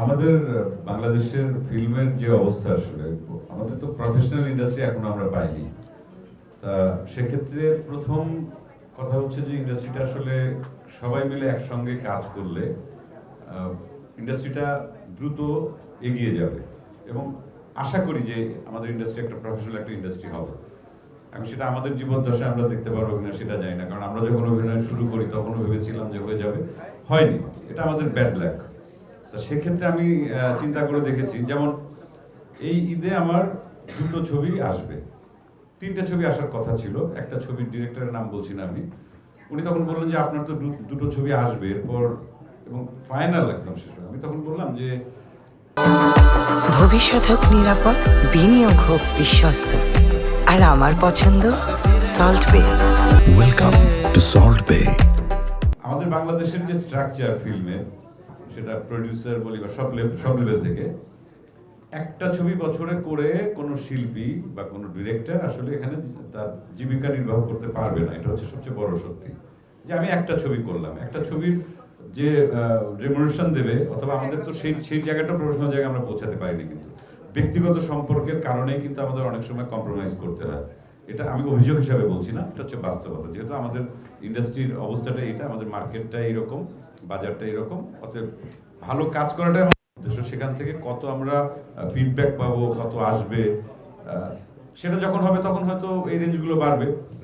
আমাদের বাংলাদেশের ফিল্মের যে অবস্থা আসলে আমাদের তো প্রফেশনাল ইন্ডাস্ট্রি এখনো আমরা পাইনি। তা সেক্ষেত্রে প্রথম কথা হচ্ছে যে ইন্ডাস্ট্রিটা আসলে সবাই মিলে একসঙ্গে কাজ করলে ইন্ডাস্ট্রিটা দ্রুত এগিয়ে যাবে এবং আশা করি যে আমাদের ইন্ডাস্ট্রি একটা প্রফেশনাল একটা ইন্ডাস্ট্রি হবে। এখন সেটা আমাদের জীবদ্দশায় আমরা দেখতে পারবো কিনা সেটা জানি না, কারণ আমরা যখন অভিনয় শুরু করি তখনও ভেবেছিলাম যে হয়ে যাবে, হয়নি। এটা আমাদের ব্যাড লাক। তা সেক্ষেত্রে আমি চিন্তা করে দেখেছি, যেমন এই ঈদে আমার দুটো ছবি আসবে, তিনটে ছবি আসার কথা ছিল। একটা ছবির ডিরেক্টরের নাম বলছি না আমি, উনি তখন বললেন যে আপনার তো দুটো ছবি আসবে এরপর, এবং ফাইনাল একদম শেষ। আমি তখন বললাম যে ভবিষ্যৎ হোক নিরাপদ, বিনিয়োগ হোক বিশ্বস্ত, আর আমার পছন্দ সল্ট বে। ওয়েলকাম টু সল্ট বে। আমাদের বাংলাদেশের যে স্ট্রাকচার ফিল্মের, সেটা প্রডিউসার বলি বা সব লেভেল থেকে, একটা ছবি বছরে করে কোনো শিল্পী বা কোনো ডিরেক্টর আসলে এখানে তার জীবিকা নির্বাহ করতে পারবে না। এটা হচ্ছে সবচেয়ে বড় সত্যি, যে আমি একটা ছবি করলাম, একটা ছবির যে রেমুনারেশন দেবে, অথবা আমাদের তো সেই জায়গাটা প্রফেশনাল জায়গায় আমরা পৌঁছাতে পারিনি, কিন্তু ব্যক্তিগত সম্পর্কের কারণেই কিন্তু আমাদের অনেক সময় কম্প্রোমাইজ করতে হয়। এটা আমি অভিযোগ হিসাবে বলছি না, এটা হচ্ছে বাস্তবতা। যেহেতু আমাদের ইন্ডাস্ট্রির অবস্থাটা এটা, আমাদের মার্কেটটা এইরকম, বাজারটা এরকম, অতএব ভালো কাজ করাটাই আমার উদ্দেশ্য। সেখান থেকে কত আমরা ফিডব্যাক পাবো, কত আসবে, সেটা যখন হবে তখন হয়তো এই রেঞ্জগুলো বাড়বে।